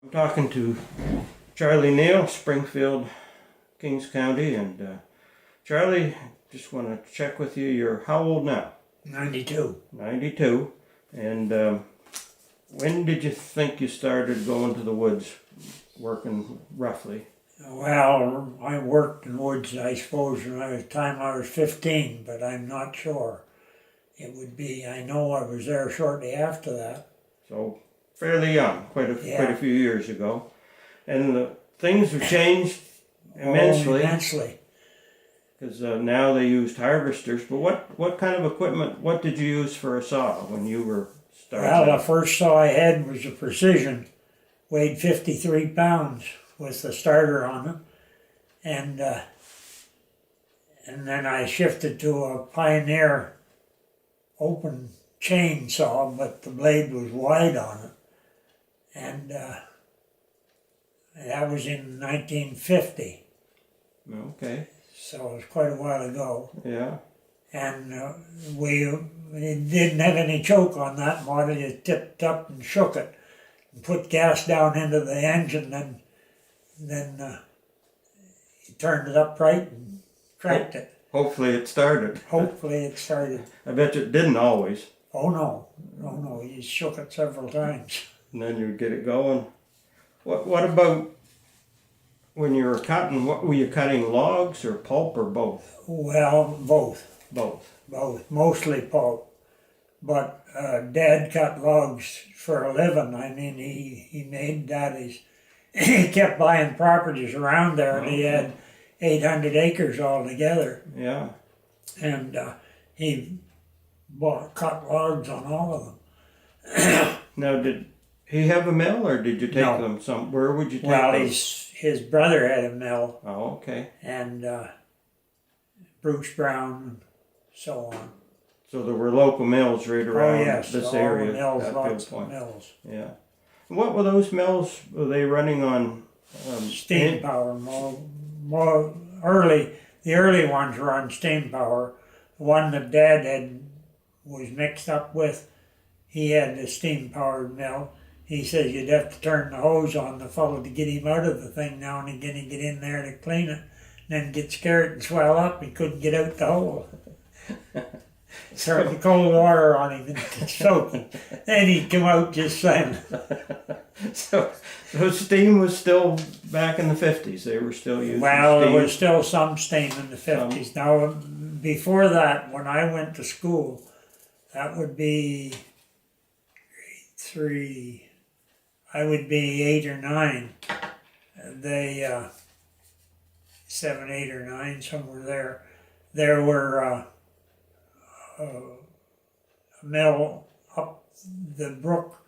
I'm talking to Charlie Neill, Springfield, Kings County, and Charlie, just want to check with you. You're how old now? 92. 92. And when did you think you started going to the woods, working roughly? Well, I worked in woods, I suppose, when I was 15, but I'm not sure. It would be, I know I was there shortly after that. So fairly young, quite a few years ago. And things have changed immensely. Oh, immensely. Because now they used harvesters. But what kind of equipment, what did you use for a saw when you were starting? Well, the first saw I had was a Precision, weighed 53 pounds with the starter on it. And then I shifted to a Pioneer open chainsaw, but the blade was wide on it. And that was in 1950. Okay. So it was quite a while ago. Yeah. And we didn't have any choke on that model. You tipped up and shook it and put gas down into the engine, and then you turned it upright and cranked it. Hopefully it started. Hopefully it started. I bet you it didn't always. Oh no, you shook it several times. And then you'd get it going. What about when you were cutting? What were you cutting, logs or pulp or both? Well, both. Both. Mostly pulp. But Dad cut logs for a living. I mean, he made that. He kept buying properties around there, and he had 800 acres altogether. Yeah. And he cut logs on all of them. Now, did he have a mill, or did you take them some? Where would you take them? Well, his brother had a mill. Oh, okay. And Bruce Brown, and so on. So there were local mills right around this area. Mills, lots of mills. Yeah. What were those mills? Were they running on steam power? More early. The early ones were on steam power. The one that Dad was mixed up with, he had a steam powered mill. He said you'd have to turn the hose on the fellow to get him out of the thing now and again. He'd get in there to clean it, and then get scared and swell up. He couldn't get out the hole. Start the cold water on him and soak him. Then he'd come out just fine. So steam was still back in the 50s. They were still using steam. There was still some steam in the 50s. Now, before that, when I went to school, that would be grade 3. I would be 8 or 9. They 7, 8, or 9, somewhere there. There were a mill up the brook.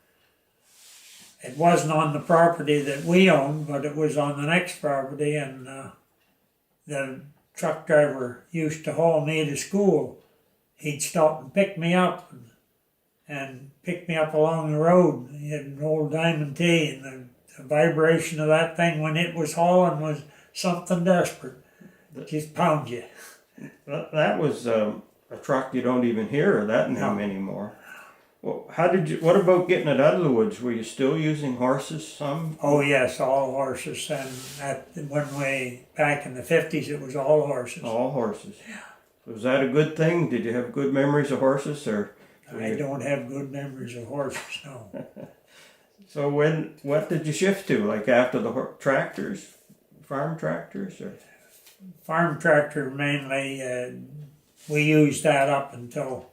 It wasn't on the property that we owned, but it was on the next property, and the truck driver used to haul me to school. He'd stop and pick me up and pick me up along the road. He had an old Diamond T, and the vibration of that thing when it was hauling was something desperate. It just pound you. That was a truck you don't even hear that name anymore. Well, what about getting it out of the woods? Were you still using horses some? Oh yes, all horses. And back in the 50s, it was all horses. All horses. Yeah. Was that a good thing? Did you have good memories of horses, or? I don't have good memories of horses, no. So what did you shift to? Like after the tractors, farm tractors, or? Farm tractor mainly. We used that up until,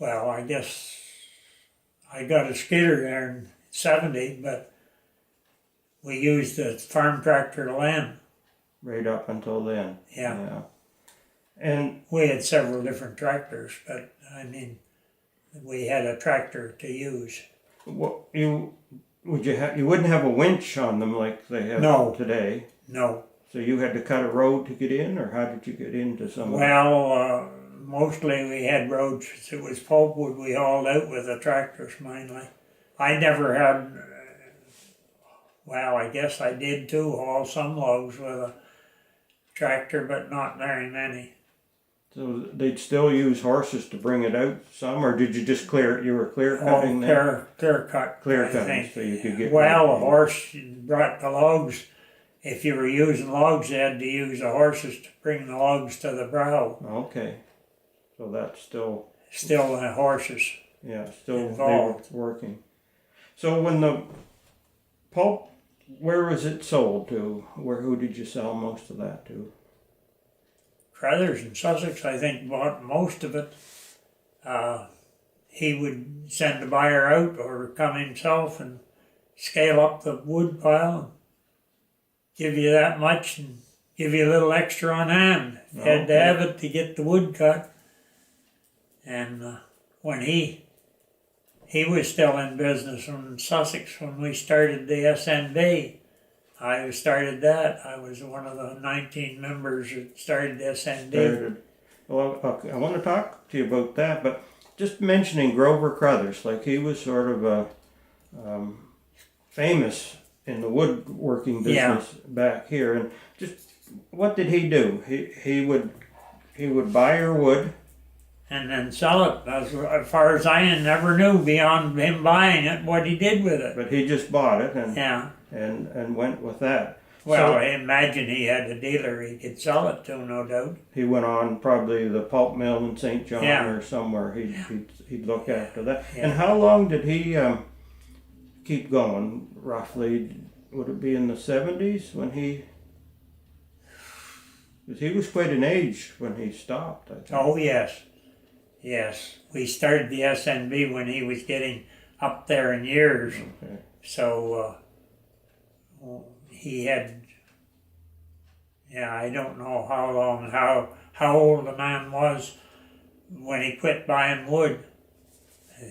well, I guess I got a skidder there in 70, but we used the farm tractor to land. Right up until then. Yeah. And we had several different tractors, but I mean, we had a tractor to use. You wouldn't have a winch on them like they have today? No. So you had to cut a road to get in, or how did you get into some? Well, mostly we had roads. It was pulpwood we hauled out with the tractors mainly. I never had, I guess I did too, haul some logs with a tractor, but not very many. So they'd still use horses to bring it out some, or did you just clear it? You were clear cutting then? Clear cut. Clear I cutting, think. so you could get. Well, a horse brought the logs. If you were using logs, you had to use the horses to bring the logs to the brow. Okay, so that's still. Still the horses. Yeah, still involved. They were working. So when the pulp, where was it sold to? Who did you sell most of that to? Crothers in Sussex, I think, bought most of it. He would send a buyer out or come himself and scale up the wood pile and give you that much and give you a little extra on hand. You had to have it to get the wood cut. And when he was still in business in Sussex when we started the SNB. I started that. I was one of the 19 members that started the SNB. Well, okay, I want to talk to you about that, but just mentioning Grover Crothers, like he was sort of famous in the woodworking business back here, and just what did he do? He would buy your wood. And then sell it. As far as I never knew beyond him buying it what he did with it. But he just bought it and and went with that. Well, so, I imagine he had a dealer he could sell it to, no doubt. He went on probably the pulp mill in St. John or somewhere. He'd look after that. Yeah. And how long did he keep going, roughly? Would it be in the 70s when he... Because he was quite an age when he stopped, I think. Oh, yes. Yes. We started the SNB when he was getting up there in years. Okay. So he had... Yeah, I don't know how long, how old the man was when he quit buying wood.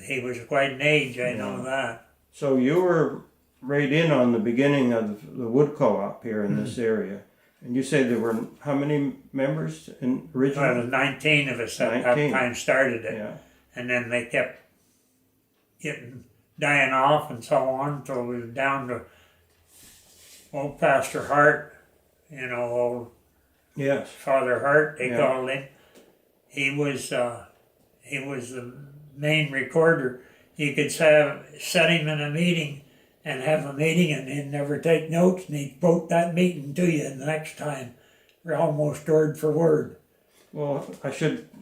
He was quite an age, I know that. So you were right in on the beginning of the wood co-op here in this area. And you say there were how many members originally? Well, 19 of us at that time started it. Yeah. And then they kept dying off and so on until we were down to old Pastor Hart, old Father Hart, they called him. He was the main recorder. You could set him in a meeting and have a meeting and he'd never take notes and he'd quote that meeting to you the next time, almost word for word. Well,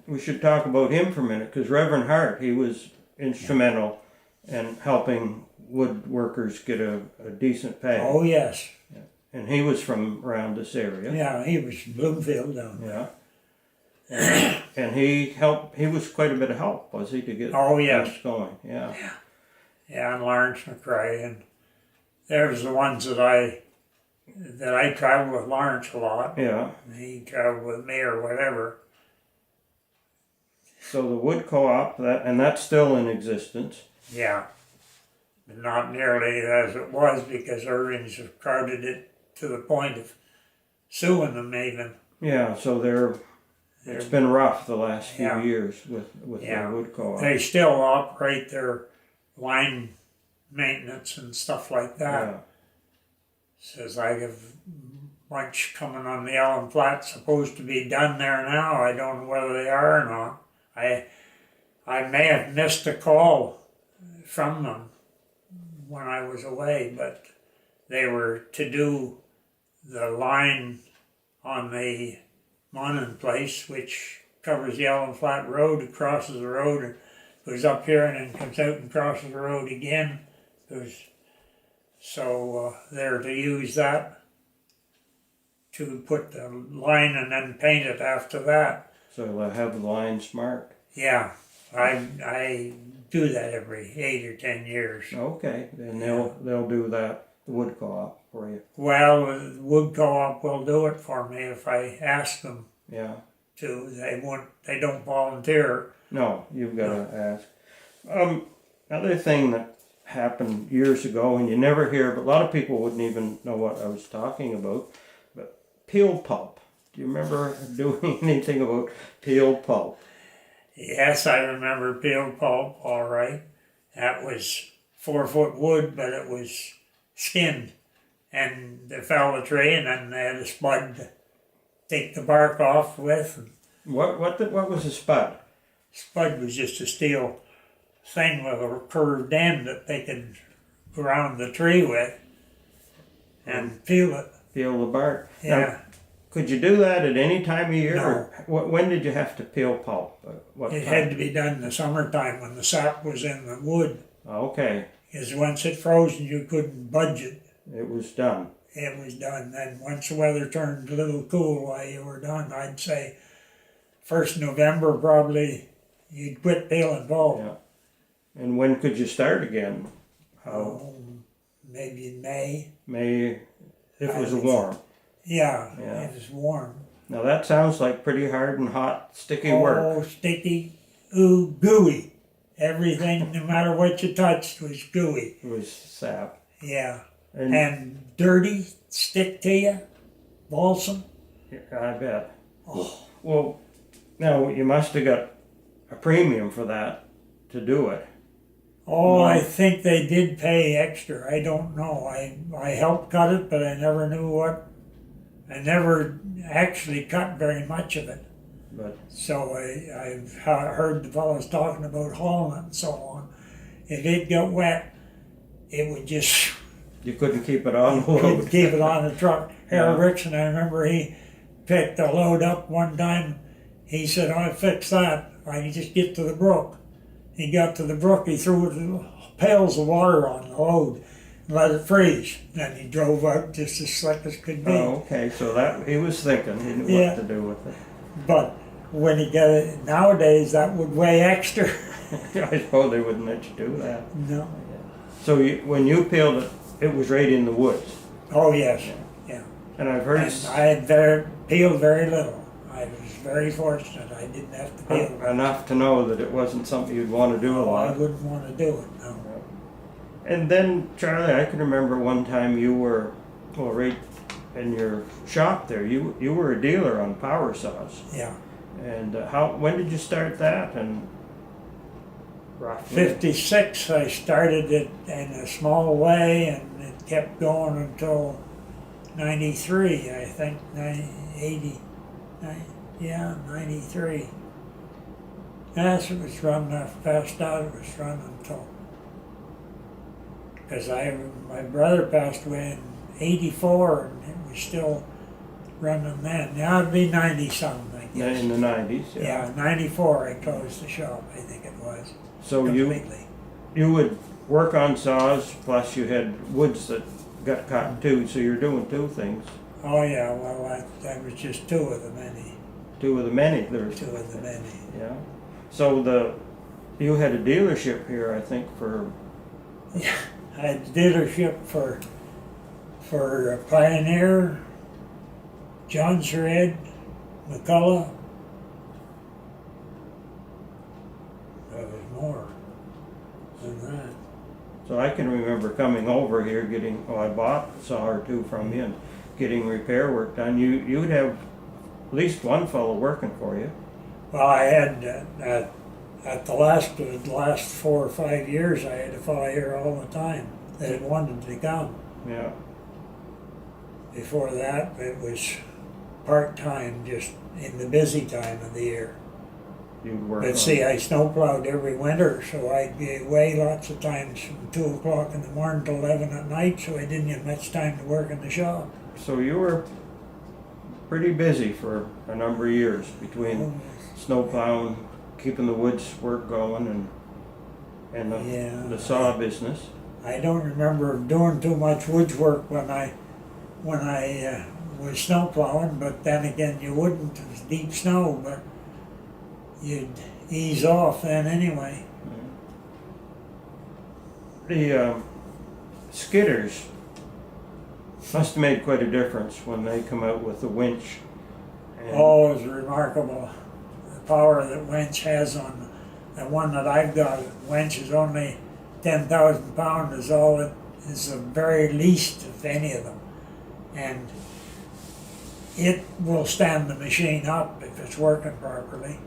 we should talk about him for a minute, because Reverend Hart, he was instrumental in helping woodworkers get a decent pay. Oh, yes. Yeah. And he was from around this area. Yeah, he was Bloomfield down there. Yeah. And he was quite a bit of help, was he, to get things going? Yeah. Yeah, and Lawrence McCrae, and there's the ones that I traveled with Lawrence a lot. Yeah. He traveled with me or whatever. So the wood co-op, that's still in existence. Yeah. But not nearly as it was, because Irving's have crowded it to the point of suing them even. Yeah, so it's been rough the last few years with the wood co-op. They still operate their line maintenance and stuff like that. Yeah. Says I have much coming on the Allen Flat supposed to be done there now. I don't know whether they are or not. I may have missed a call from them when I was away, but they were to do the line on the Monin place, which covers the Allen Flat Road, crosses the road and goes up here and then comes out and crosses the road again. So they're to use that to put the line and then paint it after that. So they'll have the lines marked? Yeah, I do that every 8 or 10 years. Okay, then they'll do that, the wood co-op, for you. Well, the wood co-op will do it for me if I ask them to. They don't volunteer. No, you've got to ask. Another thing that happened years ago, and you never hear, but a lot of people wouldn't even know what I was talking about, but peel pulp. Do you remember doing anything about peel pulp? Yes, I remember peel pulp, all right. That was 4-foot wood, but it was skinned. And they fell the tree, and then they had a spud to take the bark off with. What was a spud? Spud was just a steel thing with a curved end that they could ground the tree with and peel it. Peel the bark. Yeah. Now, could you do that at any time of year? No. Or when did you have to peel pulp? What It time? had to be done in the summertime when the sap was in the wood. Okay, Because once it froze and you couldn't budge it, it was done. it was done. Then once the weather turned a little cool while you were done, I'd say 1st November probably you'd quit peeling pulp. Yeah. And when could you start again? How? Oh, maybe in May. May, if it was I- warm. Yeah, Yeah. it was warm. Now that sounds like pretty hard and hot, sticky work. Oh, sticky, gooey. Everything, no matter what you touched, was gooey. It was sap. Yeah. And And dirty, stick to you, balsam. I bet. Oh, Well, now you must have got a premium for that to do it. oh, I think they did pay extra. I don't know. I helped cut it, but I never knew what. I never actually cut very much of it. But So I've heard the fellows talking about hauling it and so on. If it got wet, it would just you couldn't keep it on the couldn't load. keep it on the truck. Harold Yeah. Rickson, I remember he picked a load up one time. He said, "I'll fix that. I can just get to the brook." He got to the brook, he threw pails of water on the load and let it freeze. Then he drove out just as slick as could be. Oh, okay. So that he was thinking, he knew Yeah. what to do with it. But when he got it, nowadays that would weigh extra. I suppose they wouldn't let you do that. No. So when you peeled it, it was right in the woods. Oh, yes. Yeah. And I've heard And I had peeled very little. I was very fortunate. I didn't have to peel. enough to know that it wasn't something you'd want to do a Oh, I lot. wouldn't want to do it, no. And then, Charlie, I can remember one time you were, well, right in your shop there, you were a dealer on power saws. Yeah. And when did you start that? And roughly? 56, I started it in a small way, and it kept going until 93, I think, 80, 93. Yes, it was running, I passed out, it was running until, because my brother passed away in 84, and it was still running then. Now it'd be 90-something, I guess. In the 90s, yeah. Yeah, 94 I closed the shop, I think it was. So Completely. you would work on saws, plus you had woods that got cut too, so you're doing two things. Oh yeah, well that was just two of the many. Two of the many. There's Two of the many. Yeah. So you had a dealership here, I think, for Yeah, I had a dealership for Pioneer, John's Red, McCullough. There was more than that. So I can remember coming over here I bought a saw or two from you and getting repair work done. You'd have at least one fellow working for you. Well, I had at the last 4 or 5 years, I had a fellow here all the time that wanted to come. Yeah. Before that, it was part-time, just in the busy time of the year. You'd work But on see, I snowplowed every winter, so I'd be away lots of times from 2 o'clock in the morning till 11 at night, so I didn't have much time to work in the shop. So you were pretty busy for a number of years between snow plowing, keeping the woods work going, and the saw business. I don't remember doing too much woods work when I was snow plowing, but then again, you wouldn't. It was deep snow, but you'd ease off then anyway. The skidders must have made quite a difference when they come out with the winch. And Oh, it's remarkable. The power that winch has on the one that I've got. Winch is only 10,000 pounds is all it is, the very least of any of them. And it will stand the machine up if it's working properly.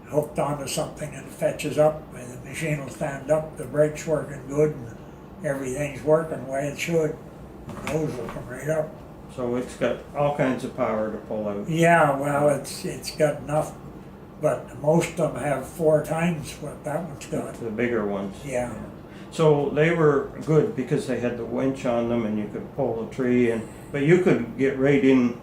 Hooked onto something and it fetches up, and the machine will stand up, the brake's working good, and everything's working the way it should. The nose will come right up. So it's got all kinds of power to pull out. Yeah, well, it's got enough, but most of them have 4 times what that one's got. The bigger ones. Yeah. So they were good because they had the winch on them and you could pull the tree in, but you could get right in.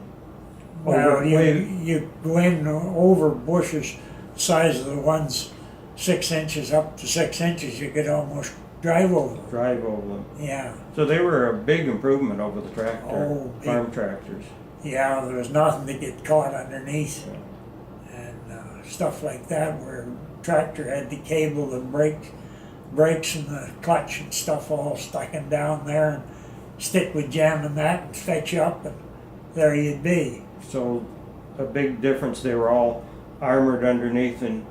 Well, you go in over bushes, size of the ones 6 inches up to 6 inches, you could almost drive over them. Drive over them. Yeah. So they were a big improvement over the tractor, Oh, big. farm tractors. Yeah, there was nothing to get caught underneath. And stuff like that, where tractor had the cable, the brakes and the clutch and stuff all sticking down there, and stick would jam in that and fetch you up, and there you'd be. So a big difference, they were all armored underneath and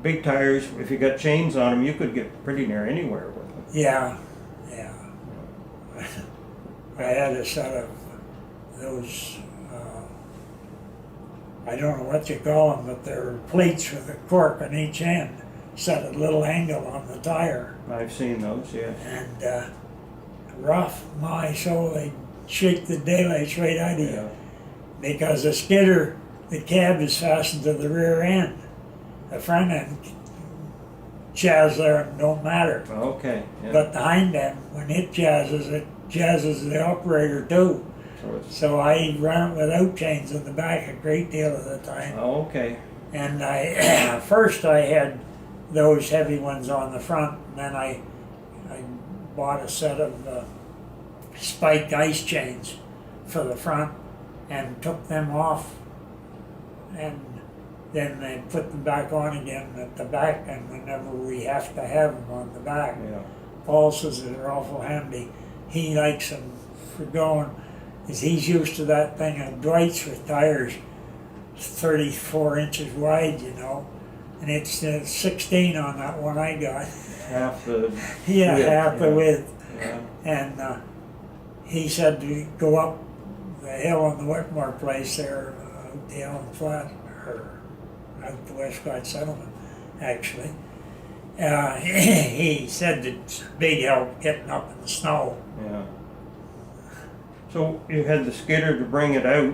big tires. If you got chains on them, you could get pretty near anywhere with them. Yeah, yeah. I had a set of those, I don't know what you call them, but they're plates with a cork on each end, set at a little angle on the tire. I've seen those, yes. And rough, my soul, they'd shake the daylights right out of you. Yeah. Because the skidder, the cab is fastened to the rear end. The front end jazz there don't matter. Okay. Yeah. But the hind end, when it jazzes the operator too. So I ran without chains in the back a great deal of the time. Okay. And first I had those heavy ones on the front, and then I bought a set of spiked ice chains for the front and took them off, and then they put them back on again at the back, and whenever we have to have them on the back. Yeah. Paul says they're awful handy. He likes them for going, because he's used to that thing of Dwight's with tires 34 inches wide, you know, and it's 16 on that one I got. Half the Yeah, width, half the yeah. width. Yeah. And he said to go up the hill on the Whitmore place there, out the Elm Flat, or out the Westcott Settlement, actually. He said it's big help getting up in the snow. Yeah. So you had the skidder to bring it out.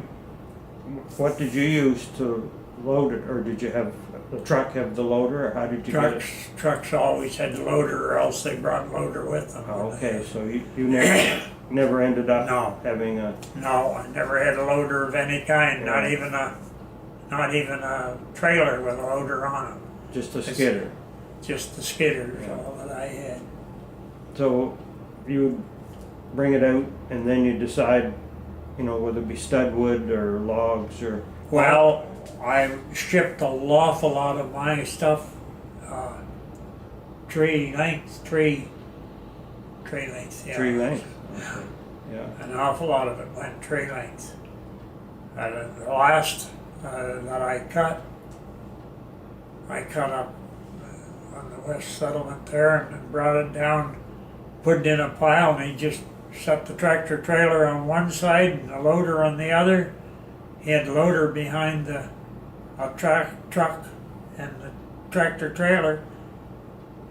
What did you use to load it, or did you have the truck have the loader, or how did you get it? Trucks always had the loader, or else they brought a loader with them. Oh, okay, so you never ended up No. having a. No, I never had a loader of any kind. Yeah. Not even a trailer with a loader on it. Just a skidder. Just the skidders, Yeah. all that I had. So you would bring it out, and then you decide, whether it be stud wood or logs or. Well, I shipped an awful lot of my stuff tree length. Tree Yeah. length. Okay. Yeah. An awful lot of it went tree length. The last that I cut up on the west settlement there, and then brought it down, put it in a pile, and he just set the tractor trailer on one side and the loader on the other. He had the loader behind the truck and the tractor trailer,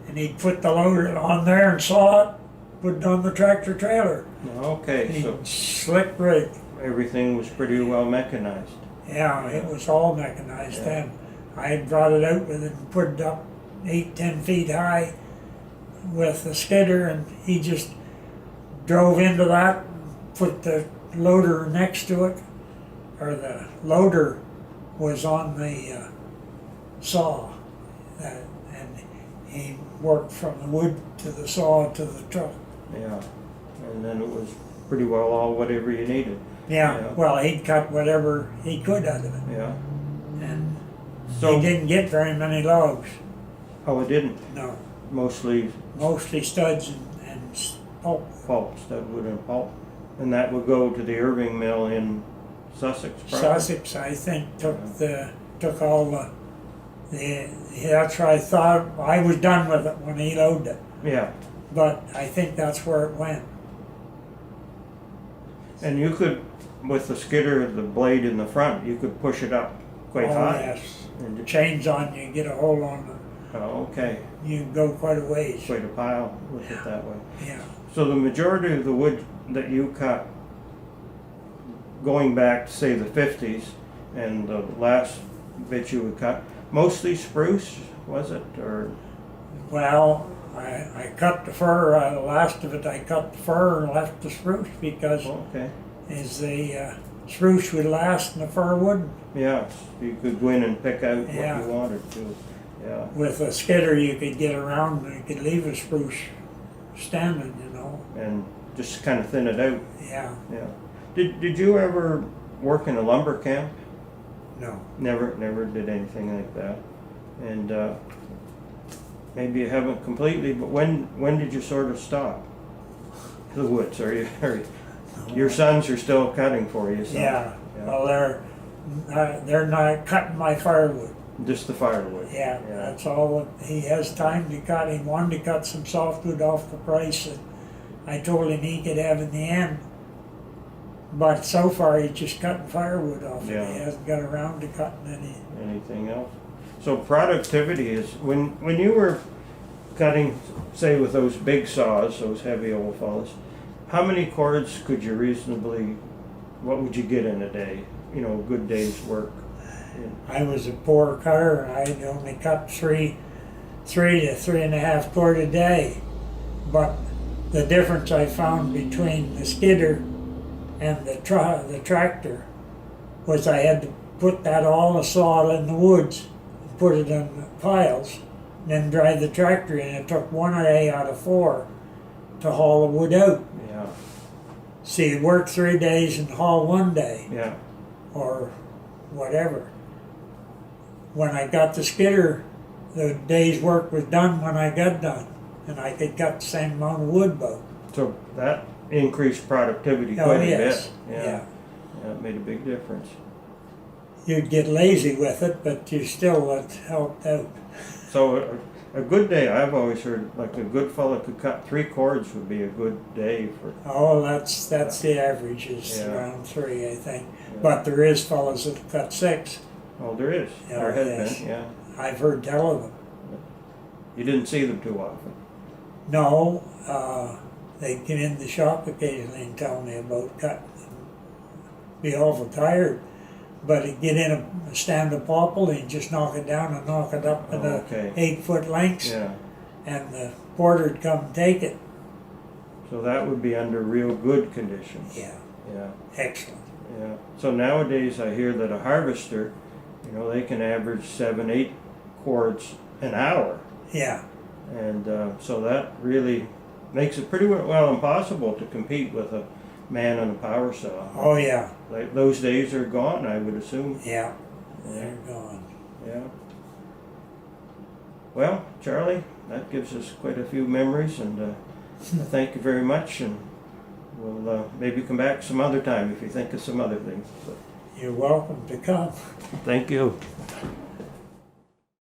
and he'd put the loader on there and saw it, put it on the tractor trailer. Okay, so He'd slick rig. everything was pretty well mechanized. Yeah, it was all mechanized then. I had brought it out with it and put it up 8-10 feet high with the skidder, and he just drove into that, put the loader next to it, or the loader was on the saw, and he worked from the wood to the saw to the truck. Yeah, and then it was pretty well all whatever you needed. Yeah, well, he'd cut whatever he could out of it, Yeah. and So, he didn't get very many logs. oh, it didn't. No, Mostly mostly studs and pulp. pulp, stud wood and pulp, and that would go to the Irving mill in Sussex. Probably. Sussex, I think, took all that's where I thought I was done with it when he loaded it, Yeah, but I think that's where it went. and you could, with the skidder, the blade in the front, you could push it up quite high. Yes, And it- chains on you, get a hold on it. Oh, okay, You can go quite a ways. quite a pile with it that way. Yeah. So the majority of the wood that you cut, going back to say the 50s and the last bit you would cut, mostly spruce, was it? Or Well, I cut the fir, the last of it I cut the fir and left the spruce because okay. as the spruce would last and the fir wouldn't. Yeah, you could go in and pick out Yeah. what you wanted to. Yeah. With a skidder you could get around and you could leave a spruce standing, you know. And just kind of thin it out. Yeah, Yeah. Did you ever work in a lumber camp? no. Never did anything like that. And maybe you haven't completely, but when did you sort of stop? The woods, your sons are still cutting for you, so. Yeah, well they're not cutting my firewood. Just the firewood. Yeah, that's all. He has time to cut. He wanted to cut some softwood off the price that I told him he could have in the end. But so far he's just cutting firewood off it. He hasn't got around to cutting anything else. So productivity is, when you were cutting, say with those big saws, those heavy old fellas, how many cords could you reasonably, what would you get in a day? You know, a good day's work. I was a poor cutter and I only cut three to 3.5 cord a day. But the difference I found between the skidder and the tractor was I had to put that all in a saw in the woods, and put it in piles, and then drive the tractor in. It took 1 day out of 4 to haul the wood out. Yeah. See, you work 3 days and haul 1 day. Yeah. Or whatever. When I got the skidder, the day's work was done when I got done, and I could cut the same amount of wood both. So that increased productivity quite a bit. Yeah, it made a big difference. You'd get lazy with it, but you still helped out. So a good day, I've always heard, like a good fella could cut 3 cords would be a good day for. Oh, that's the average is around 3, I think. But there is fellas that cut 6. Oh, there is. There has been, yeah. I've heard tell of them. You didn't see them too often. No, they come in the shop occasionally and tell me about cutting. Be awful tired. But he'd get in a stand of popple and just knock it down and knock it up in 8-foot lengths. Yeah. And the porter'd come and take it. So that would be under real good conditions. Yeah. Yeah. Excellent. Yeah. So nowadays I hear that a harvester, you know, they can average 7-8 cords an hour. Yeah. And so that really makes it pretty well impossible to compete with a man on a power saw. Oh yeah. Like those days are gone, I would assume. Yeah. They're gone. Yeah. Well, Charlie, that gives us quite a few memories, and thank you very much. And we'll maybe come back some other time if you think of some other things. But You're welcome to come. thank you.